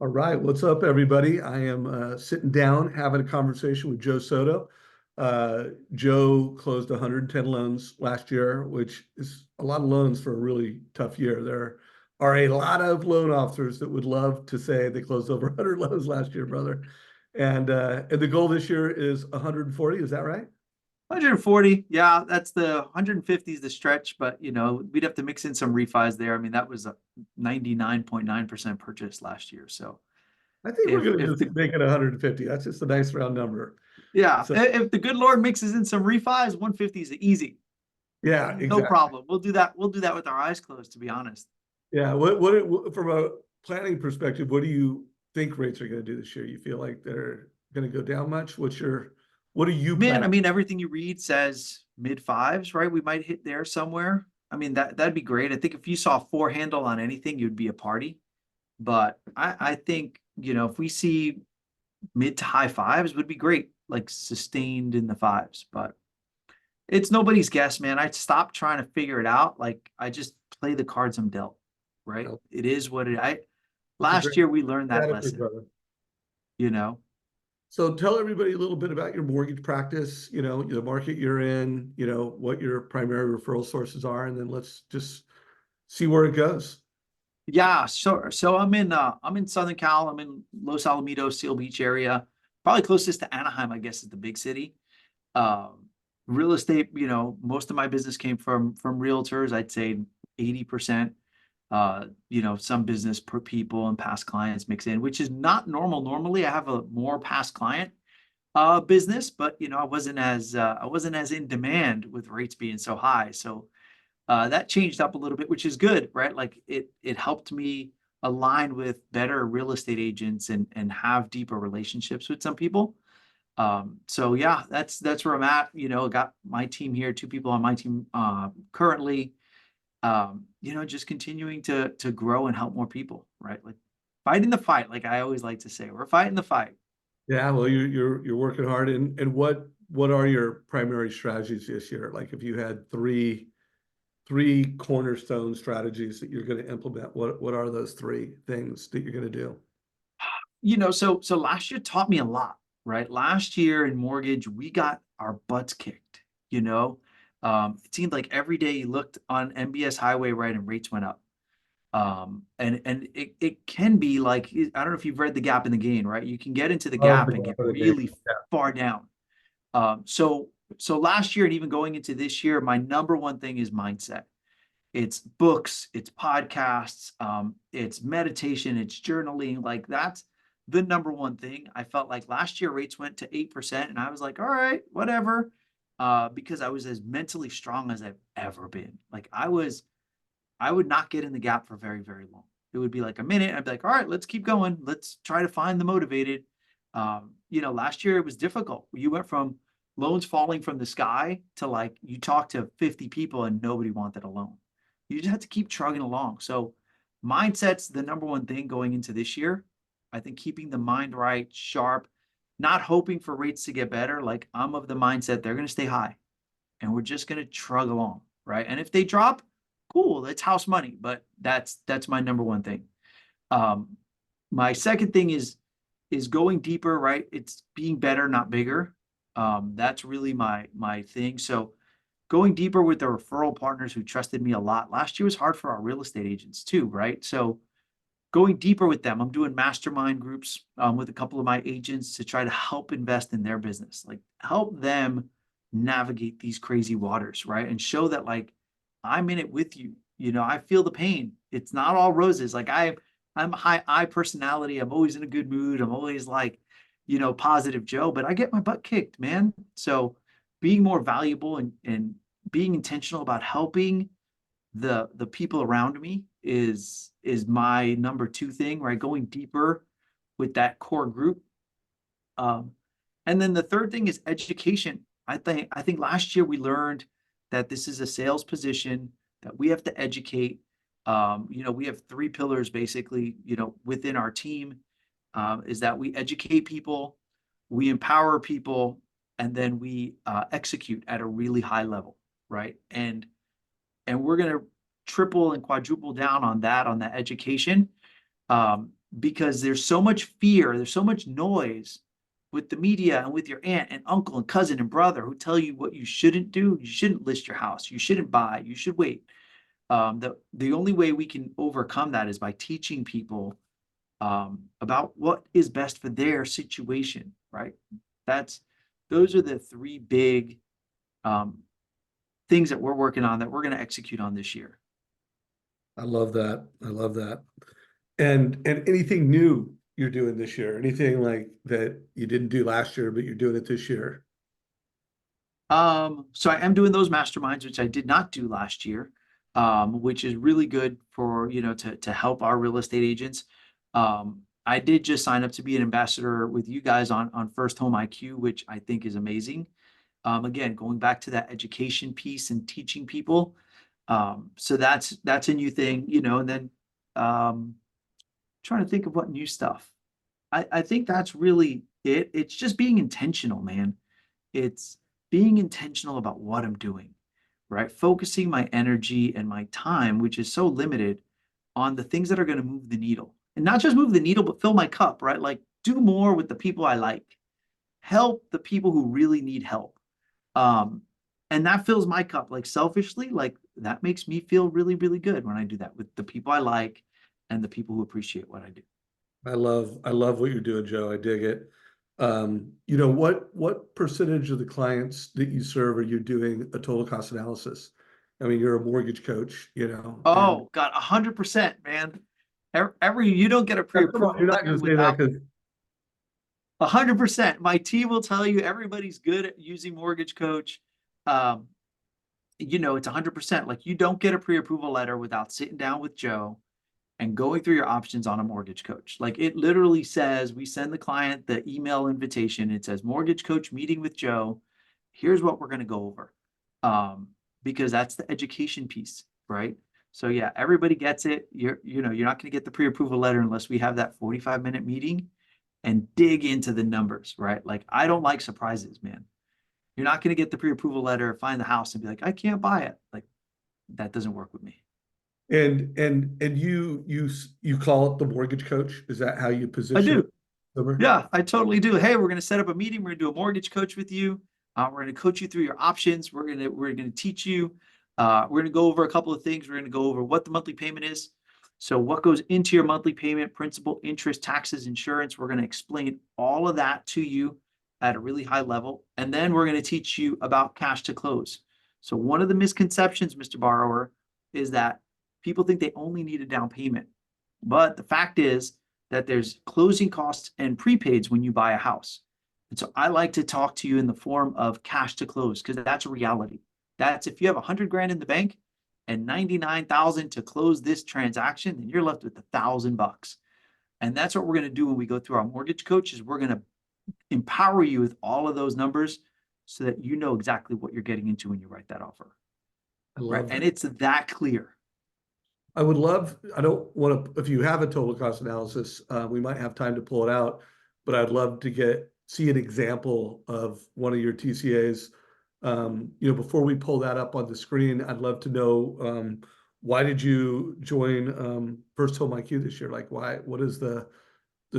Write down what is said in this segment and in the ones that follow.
All right, what's up, everybody? I am sitting down having a conversation with Joe Soto. Joe closed 110 loans last year, which is a lot of loans for a really tough year. There are a lot of loan officers that would love to say they closed over 100 loans last year, brother. And the goal this year is 140. Is that right? 140, yeah, that's the 150 is the stretch, but we'd have to mix in some refis there. I mean, that was a 99.9% purchase last year. So I think we're if going to if just the make it 150. That's just a nice round number. yeah, So if the good Lord mixes in some refis, 150 is easy. yeah, No exactly. problem. We'll do that. We'll do that with our eyes closed, to be honest. Yeah. From a planning perspective, what do you think rates are going to do this year? You feel like they're going to go down much? What are you Man, planning? I mean, everything you read says mid fives, right? We might hit there somewhere. I mean, that'd be great. I think if you saw a four handle on anything, you'd be a party. But I think, if we see mid to high fives would be great, like sustained in the fives. But it's nobody's guess, man. I stopped trying to figure it out. Like I just play the cards I'm dealt, right? Well, It is what it. I that's a last great year we learned that attitude, lesson, brother. you know. So tell everybody a little bit about your mortgage practice, the market you're in, what your primary referral sources are, and then let's just see where it goes. Yeah, so I'm in Southern Cal. I'm in Los Alamitos, Seal Beach area, probably closest to Anaheim, I guess, is the big city. Um, Real estate, most of my business came from realtors. I'd say 80%. Some business per people and past clients mix in, which is not normal. Normally, I have a more past client business, but I wasn't as in demand with rates being so high. So that changed up a little bit, which is good, right? Like it helped me align with better real estate agents and have deeper relationships with some people. So yeah, that's where I'm at. Got my team here, two people on my team currently. Just continuing to grow and help more people, right? Like fighting the fight, like I always like to say, we're fighting the fight. Yeah, well, you're working hard, and what are your primary strategies this year? Like if you had three cornerstone strategies that you're going to implement, what are those three things that you're going to do? So last year taught me a lot, right? Last year in mortgage, we got our butts kicked, you know. It seemed like every day you looked on MBS highway, right, and rates went up. And it can be like, I don't know if you've read The Gap and the Gain, right? You can get into the Love gap the and get gap of the game. really Yeah. far down. So last year and even going into this year, my number one thing is mindset. It's books, it's podcasts, it's meditation, it's journaling. Like that's the number one thing. I felt like last year rates went to 8%, and I was like, all right, whatever. Because I was as mentally strong as I've ever been. Like I would not get in the gap for very, very long. It would be like a minute. I'd be like, all right, let's keep going. Let's try to find the motivated. Last year it was difficult. You went from loans falling from the sky to like you talked to 50 people and nobody wanted a loan. You just have to keep trugging along. So mindset's the number one thing going into this year. I think keeping the mind right, sharp, not hoping for rates to get better. Like I'm of the mindset they're going to stay high and we're just going to trug along, right? And if they drop, cool, that's house money, but that's my number one thing. Um, my second thing is going deeper, right? It's being better, not bigger. That's really my thing. So going deeper with the referral partners who trusted me a lot. Last year was hard for our real estate agents too, right? So going deeper with them. I'm doing mastermind groups with a couple of my agents to try to help invest in their business, like help them navigate these crazy waters, right? And show that like I'm in it with you. I feel the pain. It's not all roses. Like I'm a high I personality. I'm always in a good mood. I'm always like, positive Joe, but I get my butt kicked, man. So being more valuable and being intentional about helping the people around me is my number two thing, right? Going deeper with that core group. Um, and then the third thing is education. I think last year we learned that this is a sales position that we have to educate. We have three pillars basically, within our team, is that we educate people, we empower people, and then we execute at a really high level, right? And we're going to triple and quadruple down on that education. because there's so much fear, there's so much noise with the media and with your aunt and uncle and cousin and brother who tell you what you shouldn't do. You shouldn't list your house. You shouldn't buy. You should wait. The only way we can overcome that is by teaching people about what is best for their situation, right? Those are the three big um, things that we're working on that we're going to execute on this year. I love that. I love that. And anything new you're doing this year? Anything like that you didn't do last year, but you're doing it this year? So I am doing those masterminds, which I did not do last year, which is really good for, to help our real estate agents. I did just sign up to be an ambassador with you guys on First Home IQ, which I think is amazing. Again, going back to that education piece and teaching people. So that's a new thing, and then trying to think of what new stuff. I think that's really it. It's just being intentional, man. It's being intentional about what I'm doing, right? Focusing my energy and my time, which is so limited, on the things that are going to move the needle. And not just move the needle, but fill my cup, right? Like do more with the people I like, help the people who really need help. Um, and that fills my cup. Like selfishly, like that makes me feel really, really good when I do that with the people I like and the people who appreciate what I do. I love what you're doing, Joe. I dig it. What percentage of the clients that you serve are you doing a total cost analysis? I mean, you're a mortgage coach, and Oh, God, 100%, man. You don't get a come on, pre-approval you're not letter going to say that without because 100%. My team will tell you everybody's good at using Mortgage Coach. Um, it's 100%. Like you don't get a pre-approval letter without sitting down with Joe and going through your options on a Mortgage Coach. Like it literally says, we send the client the email invitation. It says Mortgage Coach meeting with Joe. Here's what we're going to go over. Because that's the education piece, right? So yeah, everybody gets it. You're not going to get the pre-approval letter unless we have that 45-minute meeting and dig into the numbers, right? Like I don't like surprises, man. You're not going to get the pre-approval letter, find the house and be like, I can't buy it. Like that doesn't work with me. and you call it the mortgage coach. Is that how you I position it? do. Yeah, I totally do. Hey, we're going to set up a meeting. We're going to do a mortgage coach with you. We're going to coach you through your options. We're going to teach you. We're going to go over a couple of things. We're going to go over what the monthly payment is. So what goes into your monthly payment, principal, interest, taxes, insurance. We're going to explain all of that to you at a really high level. And then we're going to teach you about cash to close. So one of the misconceptions, Mr. Borrower, is that people think they only need a down payment. But the fact is, that there's closing costs and prepaids when you buy a house. And so I like to talk to you in the form of cash to close because that's a reality. That's if you have 100 grand in the bank and 99,000 to close this transaction, then you're left with $1,000. And that's what we're going to do when we go through our mortgage coach is we're going to empower you with all of those numbers so that you know exactly what you're getting into when you write that offer. I Right. love And it. it's that clear. I would love, I don't want to, if you have a total cost analysis, we might have time to pull it out, but I'd love to see an example of one of your TCAs. Before we pull that up on the screen, I'd love to know, why did you join, First Home IQ this year? Like what is the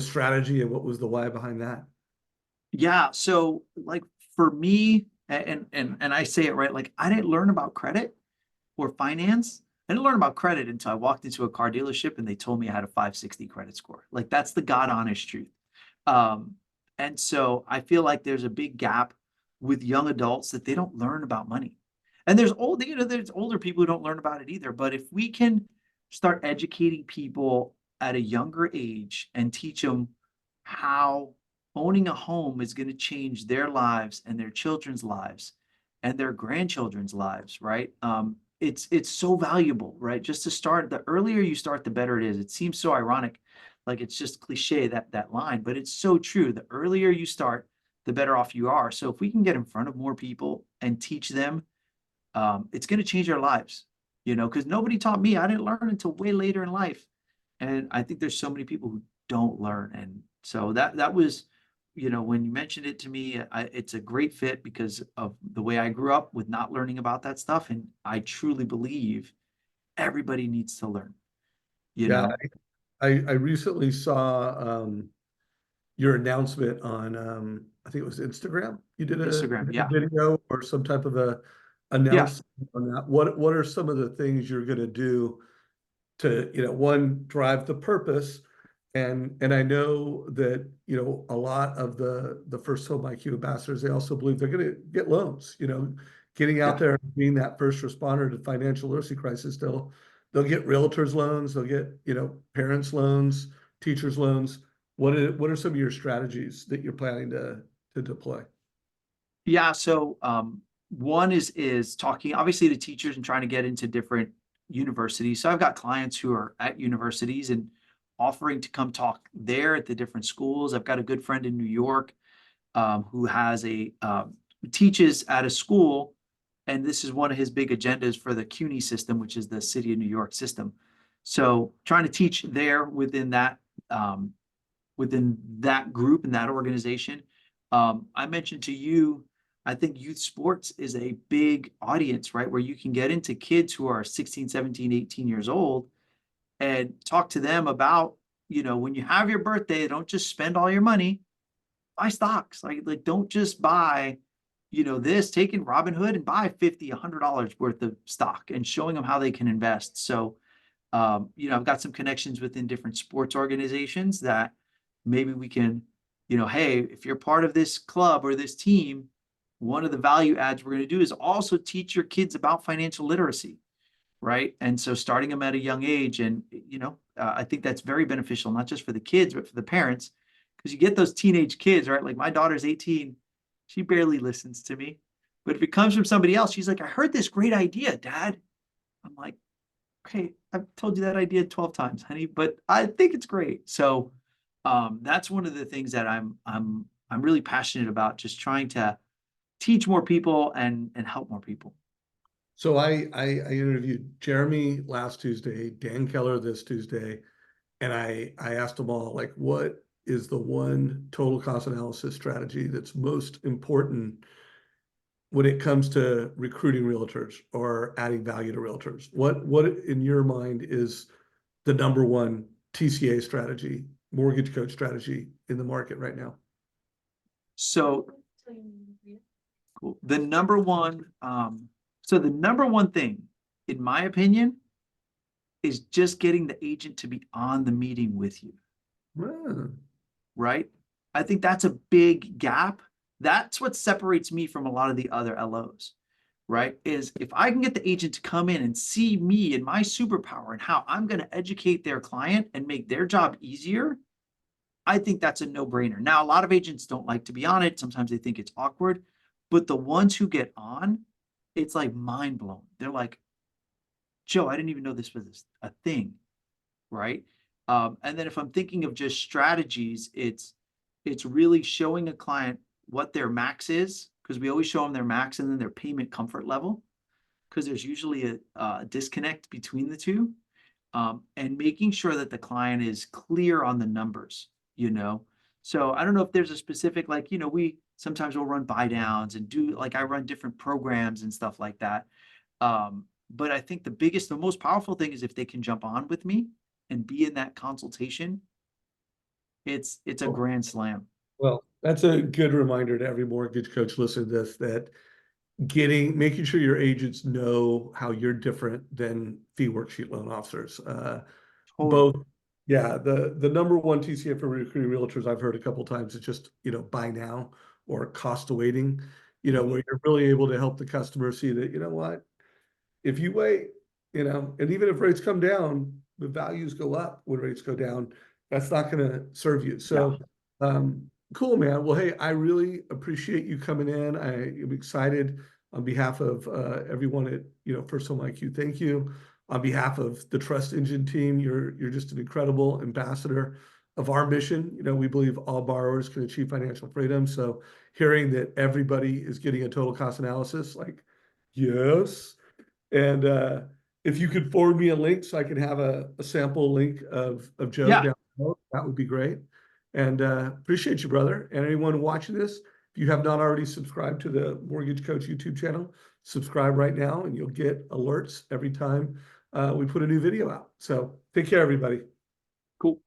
strategy and what was the why behind that? Yeah. So like for me, and I say it right, like I didn't learn about credit or finance. I didn't learn about credit until I walked into a car dealership and they told me I had a 560 credit score. Like that's the God honest truth. Um, and so I feel like there's a big gap with young adults that they don't learn about money. And there's older people who don't learn about it either. But if we can start educating people at a younger age and teach them how owning a home is going to change their lives and their children's lives and their grandchildren's lives, right? It's so valuable, right? Just to start, the earlier you start, the better it is. It seems so ironic, like it's just cliche that line, but it's so true. The earlier you start, the better off you are. So if we can get in front of more people and teach them, it's going to change their lives, because nobody taught me. I didn't learn until way later in life, and I think there's so many people who don't learn, and so that was, when you mentioned it to me, it's a great fit because of the way I grew up with not learning about that stuff, and I truly believe everybody needs to learn, you Yeah, know. I recently saw your announcement on I think it was Instagram. You did Instagram. a Yeah. video or some type of a Yeah. announcement on that. What are some of the things you're going to do to, one, drive the purpose? And I know that, a lot of the first home IQ ambassadors, they also believe they're going to get loans, getting out Yeah. there and being that first responder to financial literacy crisis. They'll get realtors loans, they'll get, parents loans, teachers loans. What are some of your strategies that you're planning to deploy? Yeah. So one is talking obviously to teachers and trying to get into different universities. So I've got clients who are at universities and offering to come talk there at the different schools. I've got a good friend in New York who has teaches at a school, and this is one of his big agendas for the CUNY system, which is the City of New York system. So trying to teach there um, within that group and that organization. I mentioned to you, I think youth sports is a big audience, right? Where you can get into kids who are 16, 17, 18 years old and talk to them about, when you have your birthday, don't just spend all your money, buy stocks. Like don't just buy, this, take in Robinhood and buy 50, $100 worth of stock and showing them how they can invest. So, I've got some connections within different sports organizations that maybe we can, hey, if you're part of this club or this team, one of the value adds we're going to do is also teach your kids about financial literacy, right? And so starting them at a young age, and I think that's very beneficial, not just for the kids, but for the parents, because you get those teenage kids, right? Like my daughter's 18, she barely listens to me, but if it comes from somebody else, she's like, I heard this great idea, Dad. I'm like, okay, I've told you that idea 12 times, honey, but I think it's great. So that's one of the things that I'm really passionate about, just trying to teach more people and help more people. So I interviewed Jeremy last Tuesday, Dan Keller this Tuesday, and I asked them all, like, what is the one total cost analysis strategy that's most important when it comes to recruiting realtors or adding value to realtors? What in your mind is the number one TCA strategy, mortgage coach strategy in the market right now? So cool. The number one thing, in my opinion, is just getting the agent to be on the meeting with you, Ah, right? I think that's a big gap. That's what separates me from a lot of the other LOs, right? Is if I can get the agent to come in and see me and my superpower and how I'm going to educate their client and make their job easier, I think that's a no-brainer. Now, a lot of agents don't like to be on it. Sometimes they think it's awkward, but the ones who get on, it's like mind blowing. They're like, Joe, I didn't even know this was a thing, right? And then if I'm thinking of just strategies, it's really showing a client what their max is, because we always show them their max and then their payment comfort level, because there's usually a disconnect between the two, and making sure that the client is clear on the numbers, So I don't know if there's a specific, like, we sometimes will run buy downs and do, like, I run different programs and stuff like that. But I think the most powerful thing is if they can jump on with me and be in that consultation, it's a grand slam. well, that's a good reminder to every mortgage coach listening to this, that making sure your agents know how you're different than fee worksheet loan officers. Totally. Both, yeah, the number one TCA for recruiting realtors I've heard a couple times is just, buy now or cost awaiting, Mhm. where you're really able to help the customer see that, what, if you wait, and even if rates come down, the values go up when rates go down. That's not going to serve you. Yeah. So, cool, man. Well, hey, I really appreciate you coming in. I am excited on behalf of everyone at First Home IQ. Thank you. On behalf of the Trust Engine team, you're just an incredible ambassador of our mission. We believe all borrowers can achieve financial freedom. So, hearing that everybody is getting a total cost analysis, like, yes. And if you could forward me a link so I can have a sample link of Joe Yeah. down below, that would be great. And appreciate you, brother. And anyone watching this, if you have not already subscribed to the Mortgage Coach YouTube channel, subscribe right now and you'll get alerts every time we put a new video out. So take care, everybody. Cool.